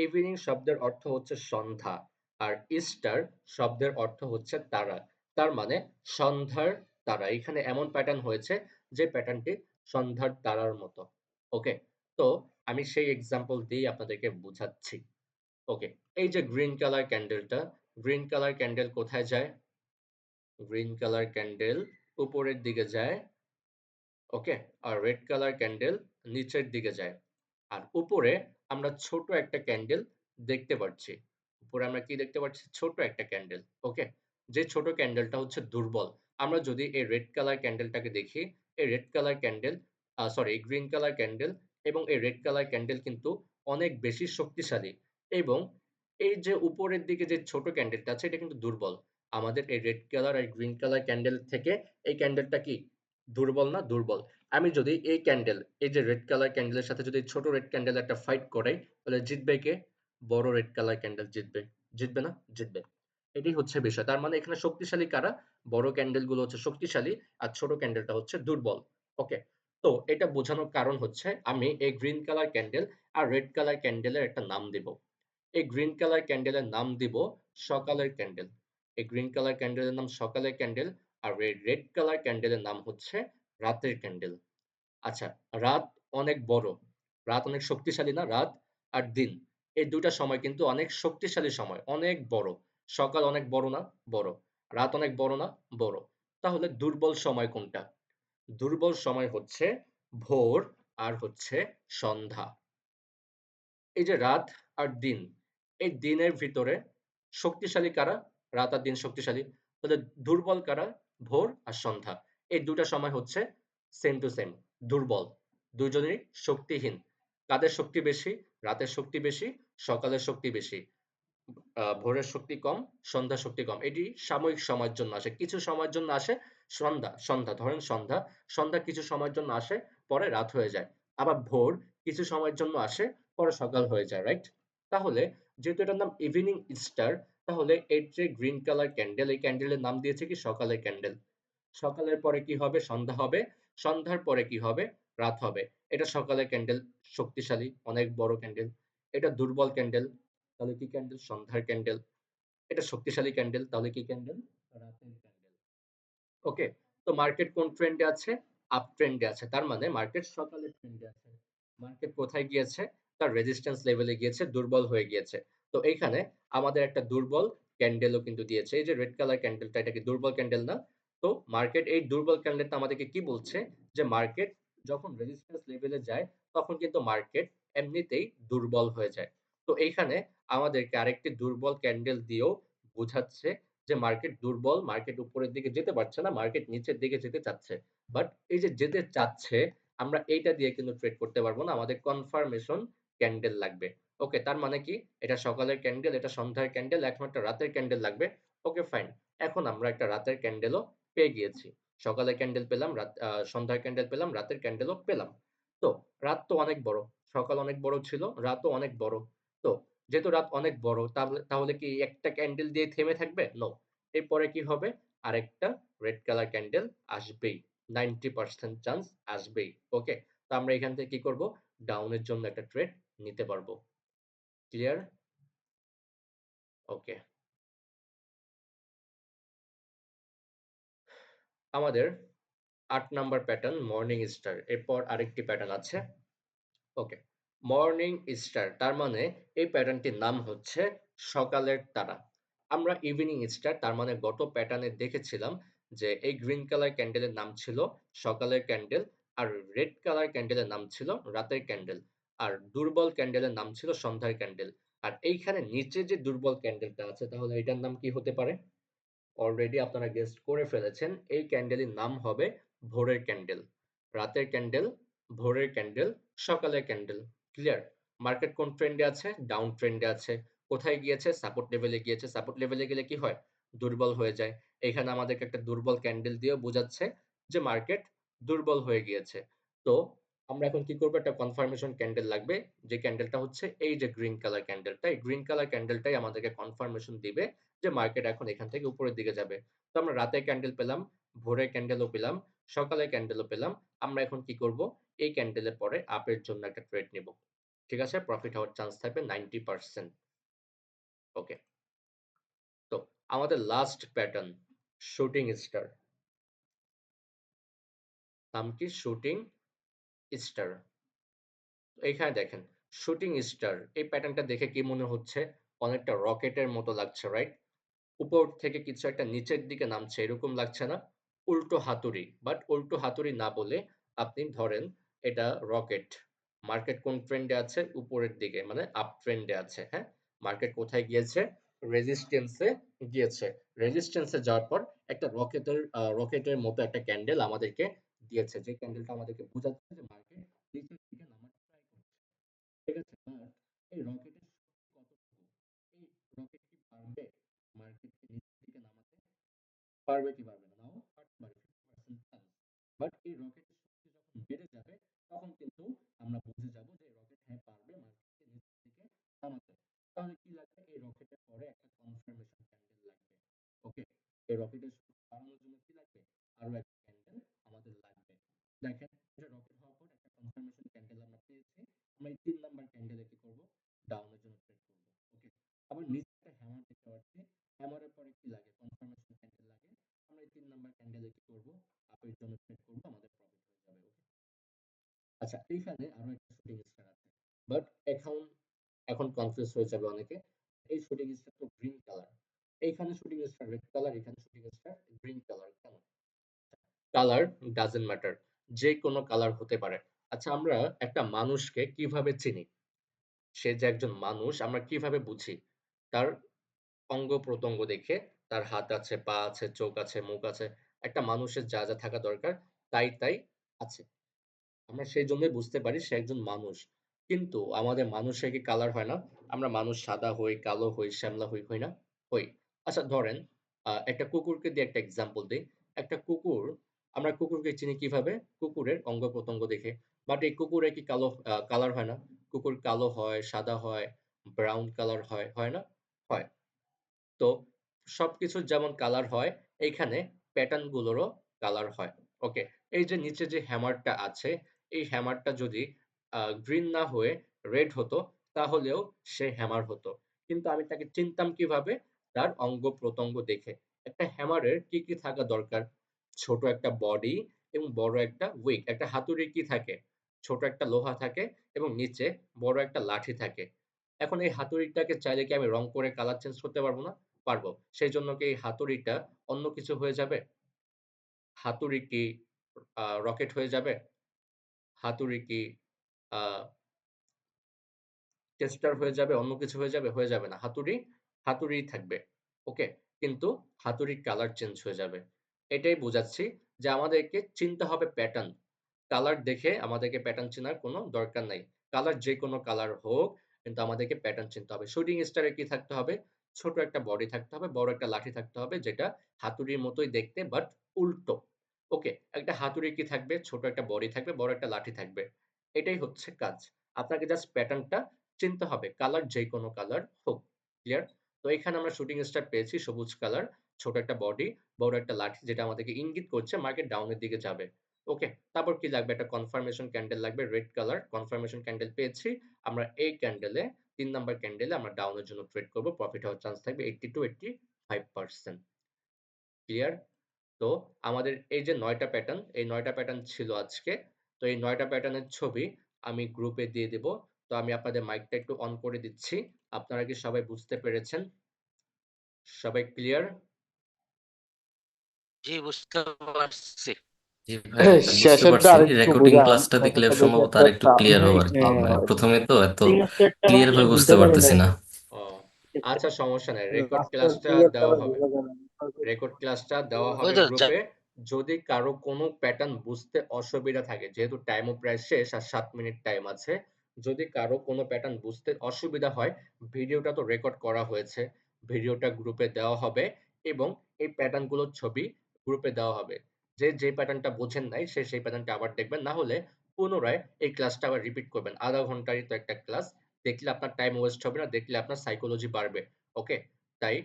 ইভনিং শব্দের অর্থ হচ্ছে সন্ধ্যা আর স্টার শব্দের অর্থ হচ্ছে তারা। তার মানে সন্ধ্যার তারা। এখানে এমন প্যাটার্ন হয়েছে যে প্যাটার্নটি সন্ধ্যার তারার মতো। ওকে? তো আমি সেই এক্সাম্পল দিয়েই আপনাদেরকে বুঝাচ্ছি। ওকে, এই যে গ্রিন কালার ক্যান্ডেল কোথায় যায়? গ্রিন কালার ক্যান্ডেল উপরের দিকে যায়। ওকে? আর রেড কালার ক্যান্ডেল নিচের দিকে যায়। আর উপরে আমরা ছোট একটা ক্যান্ডেল দেখতে পাচ্ছি। উপরে আমরা কি দেখতে পাচ্ছি? ছোট একটা ক্যান্ডেল। ওকে? যে ছোট ক্যান্ডেলটা হচ্ছে দুর্বল। আমরা যদি এই রেড কালার ক্যান্ডেলটাকে দেখি, এই রেড কালার ক্যান্ডেল সরি এই গ্রিন কালার ক্যান্ডেল এবং এই রেড কালার ক্যান্ডেল কিন্তু অনেক বেশি শক্তিশালী এবং এই যে উপরের দিকে যে ছোট ক্যান্ডেলটা আছে এটা কিন্তু দুর্বল। আমাদের এই রেড কালার আর গ্রিন কালার ক্যান্ডেল থেকে এই ক্যান্ডেলটা কি দুর্বল না? দুর্বল। আমি যদি এই ক্যান্ডেল, এই যে রেড কালার ক্যান্ডেলের সাথে যদি ছোট রেড ক্যান্ডেল একটা ফাইট করাই, তাহলে জিতবে কে? বড় রেড কালার ক্যান্ডেল জিতবে। জিতবে না? জিতবে। এটাই হচ্ছে বিষয়। তার মানে এখানে শক্তিশালী কারা? বড় ক্যান্ডেল গুলো হচ্ছে শক্তিশালী আর ছোট ক্যান্ডেলটা হচ্ছে দুর্বল। ওকে? তো এটা বোঝানোর কারণ হচ্ছে আমি এই গ্রিন কালার ক্যান্ডেল আর রেড কালার ক্যান্ডেলের একটা নাম দিব। এই গ্রিন কালার ক্যান্ডেলের নাম দিব সকালের ক্যান্ডেল। এই গ্রিন কালার ক্যান্ডেলের নাম সকালের ক্যান্ডেল আর রেড কালার ক্যান্ডেলের নাম হচ্ছে রাতের ক্যান্ডেল। আচ্ছা, রাত অনেক বড়। রাত অনেক শক্তিশালী না? রাত আর দিন। এই ২ টা সময় কিন্তু অনেক শক্তিশালী সময়, অনেক বড়। সকাল অনেক বড় না? বড়। রাত অনেক বড় না? বড়। তাহলে দুর্বল সময় কোনটা? দুর্বল সময় হচ্ছে ভোর আর হচ্ছে সন্ধ্যা। এই যে রাত আর দিন, এই দিনের ভিতরে শক্তিশালী কারা? রাত আর দিন শক্তিশালী। তাহলে দুর্বল কারা? ভোর আর সন্ধ্যা। এই ২ টা সময় হচ্ছে সেম টু সেম, দুর্বল। ২ জনেরই শক্তিহীন। কাদের শক্তি বেশি? রাতের শক্তি বেশি, সকালের শক্তি বেশি। ভোরের শক্তি কম, সন্ধ্যার শক্তি কম। এটি সাময়িক সময়ের জন্য আসে। কিছু সময়ের জন্য আসে সন্ধ্যা ধরেন সন্ধ্যা কিছু সময়ের জন্য আসে, পরে রাত হয়ে যায়। আবার ভোর কিছু সময়ের জন্য আসে, পরে সকাল হয়ে যায়, রাইট? তাহলে যেহেতু এটার নাম ইভনিং স্টার, তাহলে এর যে গ্রিন কালার ক্যান্ডেল, এই ক্যান্ডেলের নাম দিয়েছে কি সকালের ক্যান্ডেল। সকালের পরে কি হবে? সন্ধ্যা হবে। সন্ধ্যার পরে কি হবে? রাত হবে। এটা সকালের ক্যান্ডেল শক্তিশালী, অনেক বড় ক্যান্ডেল। এটা দুর্বল ক্যান্ডেল। তাহলে কি ক্যান্ডেল? সন্ধ্যার ক্যান্ডেল। এটা শক্তিশালী ক্যান্ডেল। তাহলে কি ক্যান্ডেল? রাতের ক্যান্ডেল। ওকে? তো মার্কেট কোন ট্রেন্ডে আছে? আপ ট্রেন্ডে আছে। তার মানে মার্কেট সকালের ট্রেন্ডে আছে। মার্কেট কোথায় গিয়েছে? তার রেজিস্ট্যান্স লেভেলে গিয়েছে, দুর্বল হয়ে গিয়েছে। তো এইখানে আমাদের একটা দুর্বল ক্যান্ডেলও কিন্তু দিয়েছে। এই যে রেড কালার ক্যান্ডেলটা এটা কি দুর্বল ক্যান্ডেল না? তো মার্কেট এই দুর্বল ক্যান্ডেলটা আমাদেরকে কি বলছে? যে মার্কেট যখন রেজিস্ট্যান্স লেভেলে যায় তখন কিন্তু মার্কেট এমনিতেই দুর্বল হয়ে যায়। তো এইখানে আমাদেরকে আরেকটি দুর্বল ক্যান্ডেল দিয়েও বুঝাচ্ছে যে মার্কেট দুর্বল, মার্কেট উপরের দিকে যেতে পারছে না, মার্কেট নিচের দিকে যেতে চাচ্ছে। বাট এই যে যেতে চাচ্ছে, আমরা এইটা দিয়ে কিন্তু ট্রেড করতে পারবো না। আমাদের কনফার্মেশন ক্যান্ডেল লাগবে। ওকে, তার মানে কি? এটা সকালের ক্যান্ডেল, এটা সন্ধ্যার ক্যান্ডেল, এখন একটা রাতের ক্যান্ডেল লাগবে। Okay fine. এখন আমরা একটা রাতের ক্যান্ডেলও পেয়ে গিয়েছি। সকালের ক্যান্ডেল পেলাম, সন্ধ্যার ক্যান্ডেল পেলাম, রাতের ক্যান্ডেলও পেলাম। তো রাত তো অনেক বড়, সকাল অনেক বড় ছিল, রাতও অনেক বড়। তো যেহেতু রাত অনেক বড় তাহলে তাহলে কি একটা ক্যান্ডেল দিয়ে থেমে থাকবে? নো। এরপরে কি হবে? আরেকটা রেড কালার ক্যান্ডেল আসবেই। 90% চান্স আসবেই। ওকে? তো আমরা এখান থেকে কি করব? ডাউনের জন্য একটা ট্রেড নিতে পারবো। ক্লিয়ার? ওকে। আমাদের ৮ নাম্বার প্যাটার্ন মর্নিং স্টার। এরপর আরেকটি প্যাটার্ন আছে। ওকে। মর্নিং স্টার তার মানে এই প্যাটার্নটির নাম হচ্ছে সকালের তারা। আমরা ইভিনিং স্টার তার মানে গত প্যাটার্নে দেখেছিলাম যে এই গ্রিন কালার ক্যান্ডেলের নাম ছিল সকালের ক্যান্ডেল আর রেড কালার ক্যান্ডেলের নাম ছিল রাতের ক্যান্ডেল আর দুর্বল ক্যান্ডেলের নাম ছিল সন্ধ্যার ক্যান্ডেল। আর এইখানে নিচে যে দুর্বল ক্যান্ডেলটা আছে তাহলে এটার নাম কি হতে পারে? অলরেডি আপনারা গেস করে ফেলেছেন। এই ক্যান্ডেলের নাম হবে ভোরের ক্যান্ডেল। রাতের ক্যান্ডেল ভোরের ক্যান্ডেল, সকালের ক্যান্ডেল। ক্লিয়ার? মার্কেট কোন ট্রেন্ডে আছে? ডাউন ট্রেন্ডে আছে। কোথায় গিয়েছে? সাপোর্ট লেভেলে গিয়েছে। সাপোর্ট লেভেলে গেলে কি হয়? দুর্বল হয়ে যায়। এখানে আমাদেরকে একটা দুর্বল ক্যান্ডেল দিয়েও বোঝাচ্ছে যে মার্কেট দুর্বল হয়ে গিয়েছে। তো আমরা এখন কি করব? একটা কনফার্মেশন ক্যান্ডেল লাগবে। যে ক্যান্ডেলটা হচ্ছে এই যে গ্রিন কালার ক্যান্ডেলটা। এই গ্রিন কালার ক্যান্ডেলটাই আমাদেরকে কনফার্মেশন দিবে যে মার্কেট এখন এখান থেকে উপরের দিকে যাবে। তো আমরা রাতের ক্যান্ডেল পেলাম, ভোরের ক্যান্ডেলও পেলাম, সকালের ক্যান্ডেলও পেলাম। আমরা এখন কি করব? এই ক্যান্ডেলের পরে আপের জন্য একটা ট্রেড নিব। ঠিক আছে? প্রফিট হওয়ার চান্স থাকবে 90%। ওকে। তো আমাদের লাস্ট প্যাটার্ন শুটিং স্টার। নাম কি? Shooting star. এইখানে দেখেন শুটিং স্টার এই প্যাটার্নটা দেখে কি মনে হচ্ছে? অনেকটা রকেটের মতো লাগছে, রাইট? উপর থেকে কিছু একটা নিচের দিকে নামছে এরকম লাগছে না? উল্টো হাতুড়ি, বাট উল্টো হাতুড়ি না বলে আপনি ধরেন এটা রকেট। মার্কেট কোন ট্রেন্ডে আছে? উপরের দিকে, মানে আপ ট্রেন্ডে আছে। হ্যাঁ, মার্কেট কোথায় গিয়েছে? রেজিস্ট্যান্সে গিয়েছে। রেজিস্ট্যান্সে যাওয়ার পর একটা রকেটের মতো একটা ক্যান্ডেল আমাদেরকে দিয়েছে, যে ক্যান্ডেলটা আমাদেরকে বোঝাচ্ছে যে মার্কেট নিচের দিকে নামার ট্রাই করছে। ঠিক আছে, বাট এই রকেটের শক্তি কতটুকু? এই রকেট কি পারবে মার্কেটকে নিচের দিকে নামাতে? পারবে কি পারবে না? নাও পারতে পারে, 50% চান্স। বাট এই রকেটের শক্তি যখন বেড়ে যাবে তখন কিন্তু আমরা বুঝে যাব যে রকেট হ্যাঁ পারবে মার্কেটকে নিচের দিকে নামাতে। তাহলে কি লাগবে? এই রকেটের পরে একটা কনফার্মেশন ক্যান্ডেল লাগবে। ওকে, এই রকেটের শক্তি বাড়ানোর জন্য কি লাগবে? আরো একটা ক্যান্ডেল আমাদের লাগবে। দেখেন, এটা রকেট হওয়ার পর একটা কনফার্মেশন ক্যান্ডেল আমরা পেয়েছি। আমরা এই 3 নাম্বার ক্যান্ডেলে কি করব? ডাউনের জন্য ট্রেড করব। ওকে, আবার নিচে একটা হ্যামার দেখতে পাচ্ছি। হ্যামারের পরে কি লাগে? কনফার্মেশন ক্যান্ডেল লাগে। আমরা এই 3 নাম্বার ক্যান্ডেলে কি করব? আপের জন্য ট্রেড করব, আমাদের প্রফিট হয়ে যাবে। ওকে, আচ্ছা এইখানে আরো একটা শুটিং স্টার আছে, বাট এখন এখন কনফিউজ হয়ে যাবে অনেকে। এই শুটিং স্টার তো গ্রিন কালার, এইখানে শুটিং স্টার রেড কালার, এখানে শুটিং স্টার গ্রিন কালার কেন? কালার ডাজন্ট ম্যাটার, যে কোনো কালার হতে পারে। আচ্ছা, আমরা একটা মানুষকে কিভাবে চিনি? সে যে একজন মানুষ আমরা কিভাবে বুঝি? তার অঙ্গ প্রত্যঙ্গ দেখে। তার হাত আছে, পা আছে, চোখ আছে, মুখ আছে। একটা মানুষের যা যা থাকা দরকার তাই তাই আছে। আমরা সেই জন্যই বুঝতে পারি সে একজন মানুষ। কিন্তু আমাদের মানুষের কি কালার হয় না? আমরা মানুষ সাদা হই, কালো হই, শ্যামলা হই, হই না? হই। আচ্ছা ধরেন একটা কুকুরকে দিয়ে একটা এক্সাম্পল দেই। একটা কুকুর, আমরা কুকুরকে চিনি কিভাবে? কুকুরের অঙ্গ প্রত্যঙ্গ দেখে। বাট এই কুকুরের কি কালো কালার হয় না? কুকুর কালো হয়, সাদা হয়, ব্রাউন কালার হয়, হয় না? হয়। তো সবকিছুর যেমন কালার হয়, এইখানে প্যাটার্ন গুলোরও কালার হয়। ওকে, এই যে নিচে যে হ্যামারটা আছে, এই হ্যামারটা যদি গ্রিন না হয়ে রেড হতো তাহলেও সে হ্যামার হতো। কিন্তু আমি তাকে চিনতাম কিভাবে? তার অঙ্গ প্রত্যঙ্গ দেখে। একটা হ্যামারের কি কি থাকা দরকার? ছোট একটা বডি এবং বড় একটা উইক। একটা হাতুড়ির কি থাকে? ছোট একটা লোহা থাকে এবং নিচে বড় একটা লাঠি থাকে। এখন এই হাতুড়িটাকে চাইলে কি আমি রং করে কালার চেঞ্জ করতে পারবো না? পারবো। সেজন্য কি এই হাতুড়িটা অন্য কিছু হয়ে যাবে? হাতুড়ি কি রকেট হয়ে যাবে? হাতুড়ি কি আ টেস্টার হয়ে যাবে? অন্য কিছু হয়ে যাবে? হয়ে যাবে না। হাতুড়ি, হাতুড়িই থাকবে। ওকে? কিন্তু হাতুড়ির কালার চেঞ্জ হয়ে যাবে। এটাই বোঝাচ্ছি যে আমাদেরকে চিনতে হবে প্যাটার্ন। কালার দেখে আমাদেরকে প্যাটার্ন চেনার কোনো দরকার নাই। কালার যেকোনো কালার হোক, কিন্তু আমাদেরকে প্যাটার্ন চিনতে হবে। শুটিং স্টারে কি থাকতে হবে? ছোট একটা বডি থাকতে হবে, বড় একটা লাঠি থাকতে হবে যেটা হাতুড়ির মতোই দেখতে বাট উল্টো। ওকে? একটা হাতুড়ির কি থাকবে? ছোট একটা বডি থাকবে, বড় একটা লাঠি থাকবে। এটাই হচ্ছে কাজ। আপনাকে জাস্ট প্যাটার্নটা চিনতে হবে। কালার যেকোনো কালার হোক। ক্লিয়ার? তো এখানে আমরা শুটিং স্টার পেয়েছি সবুজ কালার, ছোট একটা বডি, বড় একটা লাঠি যেটা আমাদেরকে ইঙ্গিত করছে মার্কেট ডাউনের দিকে যাবে। ওকে? তারপর কি লাগবে? একটা কনফার্মেশন ক্যান্ডেল লাগবে রেড কালার। কনফার্মেশন ক্যান্ডেল পেয়েছি। আমরা এই ক্যান্ডেলে ৩ নাম্বার ক্যান্ডেলে আমরা ডাউনের জন্য ট্রেড করব। প্রফিট হওয়ার চান্স থাকবে 80-85%। ক্লিয়ার? তো আমাদের এই যে ৯ টা প্যাটার্ন, এই ৯ টা প্যাটার্ন ছিল আজকে। তো এই ৯ টা প্যাটার্নের ছবি আমি গ্রুপে দিয়ে দেব। তো আমি আপনাদের মাইকটা একটু অন করে দিচ্ছি। আপনারা কি সবাই বুঝতে পেরেছেন? সবাই ক্লিয়ার? জি, বুঝতে পারছি। জি ভাই, বুঝতে শেষেরটা পারছি। আরেকটু রেকর্ডিং বুঝান, ক্লাসটা দেখলে শেষেরটা বেশি সম্ভবত একটা আর একটু চাপ ক্লিয়ার নেই। হবে আর কি। মানে প্রথমে তো এত সিগনেচারটা ক্লিয়ার মানে ভাবে বুঝতে বুঝতে পারি পারতেছি নাই, না। ও আচ্ছা, সমস্যা নাই। রেকর্ড লাস্টের ক্লাসটা ক্লিয়ারটা দেওয়া আবার হবে। বোঝা যায় না। রেকর্ড ক্লাসটা দেওয়া ওই হবে তো গ্রুপে। যদি কারো কোনো প্যাটার্ন বুঝতে অসুবিধা থাকে, যেহেতু টাইমও প্রায় শেষ আর ৭ মিনিট টাইম আছে। যদি কারো কোনো প্যাটার্ন বুঝতে অসুবিধা হয়, ভিডিওটা তো রেকর্ড করা হয়েছে। ভিডিওটা গ্রুপে দেওয়া হবে এবং এই প্যাটার্ন গুলোর ছবি গ্রুপে দেওয়া হবে। যে প্যাটার্নটা বোঝেন নাই সে সেই প্যাটার্নটা আবার দেখবেন। না হলে পুনরায় এই ক্লাসটা আবার রিপিট করবেন। আধা ঘন্টারই তো একটা ক্লাস। দেখলে আপনার টাইম ওয়েস্ট হবে না, দেখলে আপনার সাইকোলজি বাড়বে। ওকে? তাই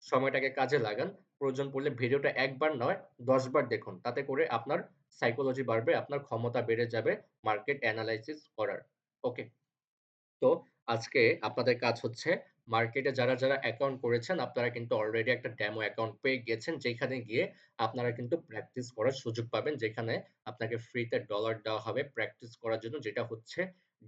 সময়টাকে কাজে লাগান। প্রয়োজন পড়লে ভিডিওটা ১ বার নয় ১০ বার দেখুন। তাতে করে আপনার সাইকোলজি বাড়বে, আপনার ক্ষমতা বেড়ে যাবে মার্কেট এনালাইসিস করার। ওকে? তো আজকে আপনাদের কাজ হচ্ছে মার্কেটে যারা অ্যাকাউন্ট করেছেন আপনারা কিন্তু অলরেডি একটা ডেমো অ্যাকাউন্ট পেয়ে গিয়েছেন। যেখানে গিয়ে আপনারা কিন্তু প্র্যাকটিস করার সুযোগ পাবেন। যেখানে আপনাকে ফ্রিতে ডলার দেওয়া হবে প্র্যাকটিস করার জন্য, যেটা হচ্ছে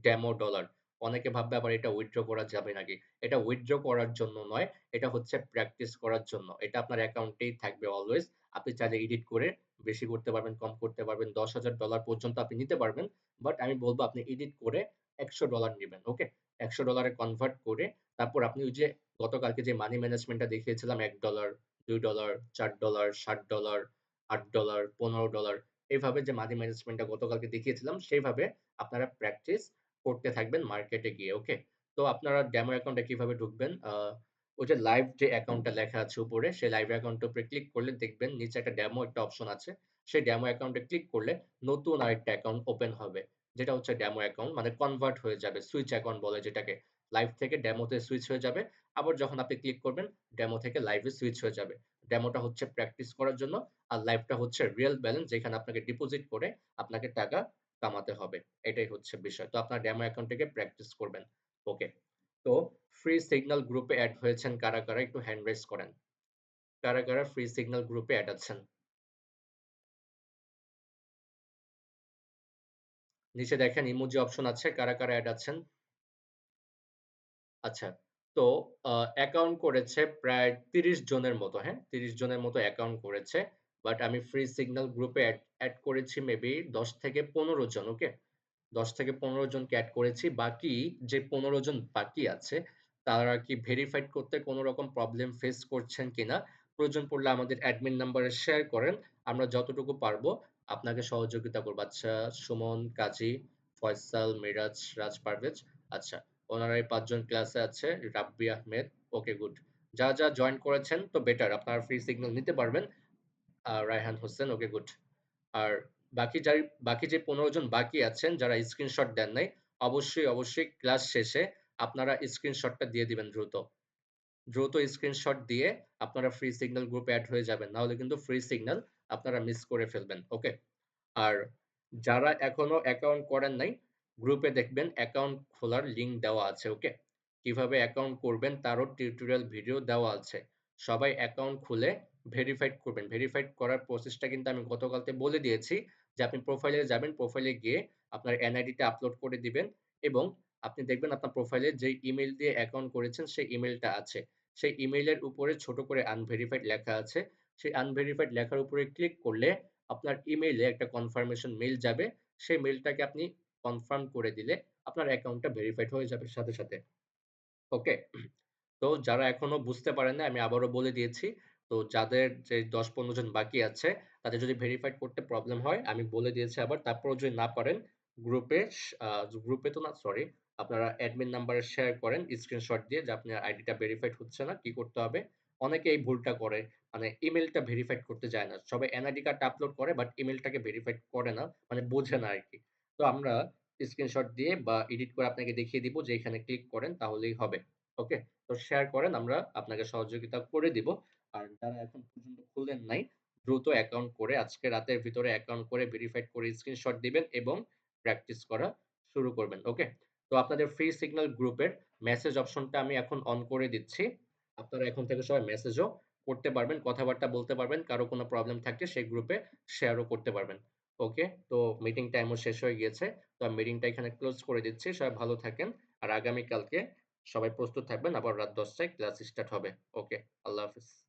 ডেমো ডলার। অনেকে ভাববে আবার এটা উইথড্র করা যাবে নাকি? এটা উইথড্র করার জন্য নয়, এটা হচ্ছে প্র্যাকটিস করার জন্য। এটা আপনার অ্যাকাউন্টেই থাকবে অলওয়েজ। আপনি চাইলে এডিট করে বেশি করতে পারবেন, কম করতে পারবেন। $১০,০০০ পর্যন্ত আপনি নিতে পারবেন। বাট আমি বলব আপনি এডিট করে $১০০ নিবেন। ওকে? $১০০ এ কনভার্ট করে তারপর আপনি ওই যে গতকালকে যে মানি ম্যানেজমেন্টটা দেখিয়েছিলাম $১, $2, $4, $60, $8, $15 এভাবে যে মানি ম্যানেজমেন্টটা গতকালকে দেখিয়েছিলাম সেইভাবে আপনারা প্র্যাকটিস করতে থাকবেন মার্কেটে গিয়ে। ওকে? তো আপনারা ডেমো অ্যাকাউন্টে কিভাবে ঢুকবেন? ওই যে লাইভ যে অ্যাকাউন্টটা লেখা আছে উপরে সেই লাইভ অ্যাকাউন্টের উপরে ক্লিক করলে দেখবেন নিচে একটা ডেমো একটা অপশন আছে। সেই ডেমো অ্যাকাউন্টে ক্লিক করলে নতুন আরেকটা অ্যাকাউন্ট ওপেন হবে। যেটা হচ্ছে ডেমো অ্যাকাউন্ট মানে কনভার্ট হয়ে যাবে। সুইচ অ্যাকাউন্ট বলে যেটাকে। লাইভ থেকে ডেমোতে সুইচ হয়ে যাবে। আবার যখন আপনি ক্লিক করবেন ডেমো থেকে লাইভে সুইচ হয়ে যাবে। ডেমোটা হচ্ছে প্র্যাকটিস করার জন্য আর লাইভটা হচ্ছে রিয়াল ব্যালেন্স যেখানে আপনাকে ডিপোজিট করে আপনাকে টাকা কামাতে হবে। এটাই হচ্ছে বিষয়। তো আপনার ডেমো অ্যাকাউন্ট থেকে প্র্যাকটিস করবেন। ওকে। তো ফ্রি সিগন্যাল গ্রুপে এড হয়েছেন কারা একটু হ্যান্ড রেইজ করেন। কারা ফ্রি সিগন্যাল গ্রুপে এড আছেন? নিচে দেখেন ইমোজি অপশন আছে। কারা এড আছেন? আচ্ছা। তো অ্যাকাউন্ট করেছে প্রায় ৩০ জনের মতো, হ্যাঁ? ৩০ জনের মতো অ্যাকাউন্ট করেছে। বাট আমি ফ্রি সিগন্যাল গ্রুপে এড করেছি মেবি ১০ থেকে ১৫ জন, ওকে? ১০ থেকে ১৫ জনকে এড করেছি। বাকি যে ১৫ জন বাকি আছে, তারা কি ভেরিফাইড করতে কোন রকম প্রবলেম ফেস করছেন কিনা? প্রয়োজন পড়লে আমাদের অ্যাডমিন নাম্বারে শেয়ার করেন। আমরা যতটুকু পারবো আপনাকে সহযোগিতা করব। আচ্ছা, সুমন, কাজী, ফয়সাল, মিরাজ, রাজ, পারভেজ। আচ্ছা, ওনারা এই ৫ জন ক্লাসে আছে। রাব্বি আহমেদ। ওকে, গুড। যারা জয়েন করেছেন তো বেটার। আপনারা ফ্রি সিগন্যাল নিতে পারবেন। রায়হান হোসেন, ওকে, গুড। আর বাকি যে ১৫ জন বাকি আছেন যারা স্ক্রিনশট দেন নাই, অবশ্যই ক্লাস শেষে আপনারা স্ক্রিনশটটা দিয়ে দিবেন দ্রুত। দ্রুত স্ক্রিনশট দিয়ে আপনারা ফ্রি সিগন্যাল গ্রুপে এড হয়ে যাবেন। না হলে কিন্তু ফ্রি সিগন্যাল আপনারা মিস করে ফেলবেন। ওকে? আর যারা এখনো অ্যাকাউন্ট করেন নাই, গ্রুপে দেখবেন অ্যাকাউন্ট খোলার লিংক দেওয়া আছে। ওকে? কিভাবে অ্যাকাউন্ট করবেন তারও টিউটোরিয়াল ভিডিও দেওয়া আছে। সবাই অ্যাকাউন্ট খুলে ভেরিফাইড করবেন। ভেরিফাইড করার প্রসেসটা কিন্তু আমি গতকালকে বলে দিয়েছি যে আপনি প্রোফাইলে যাবেন, প্রোফাইলে গিয়ে আপনার এনআইডিটা আপলোড করে দিবেন এবং আপনি দেখবেন আপনার প্রোফাইলে যে ইমেইল দিয়ে অ্যাকাউন্ট করেছেন সেই ইমেইলটা আছে। সেই ইমেইলের উপরে ছোট করে আনভেরিফাইড লেখা আছে। সেই আনভেরিফাইড লেখার উপরে ক্লিক করলে আপনার ইমেইলে একটা কনফার্মেশন মেইল যাবে। সেই মেইলটাকে আপনি কনফার্ম করে দিলে আপনার অ্যাকাউন্টটা ভেরিফাইড হয়ে যাবে সাথে। ওকে? তো যারা এখনো বুঝতে পারেন নাই আমি আবারও বলে দিয়েছি। তো যাদের যে ১০-১৫ জন বাকি আছে তাদের যদি ভেরিফাইড করতে প্রবলেম হয় আমি বলে দিয়েছি আবার। তারপরেও যদি না পারেন গ্রুপে স আ গ্রুপে তো না, সরি, আপনারা অ্যাডমিন নাম্বারে শেয়ার করেন স্ক্রিনশট দিয়ে যে আপনার আইডিটা ভেরিফাইড হচ্ছে না, কি করতে হবে? অনেকে এই ভুলটা করে। মানে ইমেইলটা ভেরিফাইড করতে যায় না। সবাই এনআইডি কার্ডটা আপলোড করে বাট ইমেইলটাকে ভেরিফাইড করে না। মানে বোঝে না আরকি। তো আমরা স্ক্রিনশট দিয়ে বা এডিট করে আপনাকে দেখিয়ে দিব যে এখানে ক্লিক করেন তাহলেই হবে। ওকে? তো শেয়ার করেন, আমরা আপনাকে সহযোগিতা করে দিব। আর যারা এখন পর্যন্ত খুলেন নাই, দ্রুত অ্যাকাউন্ট করে আজকে রাতের ভিতরে অ্যাকাউন্ট করে ভেরিফাইড করে স্ক্রিনশট দিবেন এবং প্র্যাকটিস করা শুরু করবেন। ওকে? তো আপনাদের ফ্রি সিগন্যাল গ্রুপের মেসেজ অপশনটা আমি এখন অন করে দিচ্ছি। আপনারা এখন থেকে সবাই মেসেজও করতে পারবেন, কথাবার্তা বলতে পারবেন। কারো কোনো প্রবলেম থাকলে সেই গ্রুপে শেয়ারও করতে পারবেন। ওকে? তো মিটিং টাইমও শেষ হয়ে গিয়েছে। তো আমি মিটিংটা এখানে ক্লোজ করে দিচ্ছি। সবাই ভালো থাকেন। আর আগামীকালকে সবাই প্রস্তুত থাকবেন। আবার রাত ১০ টায় ক্লাস স্টার্ট হবে। ওকে, আল্লাহ হাফেজ।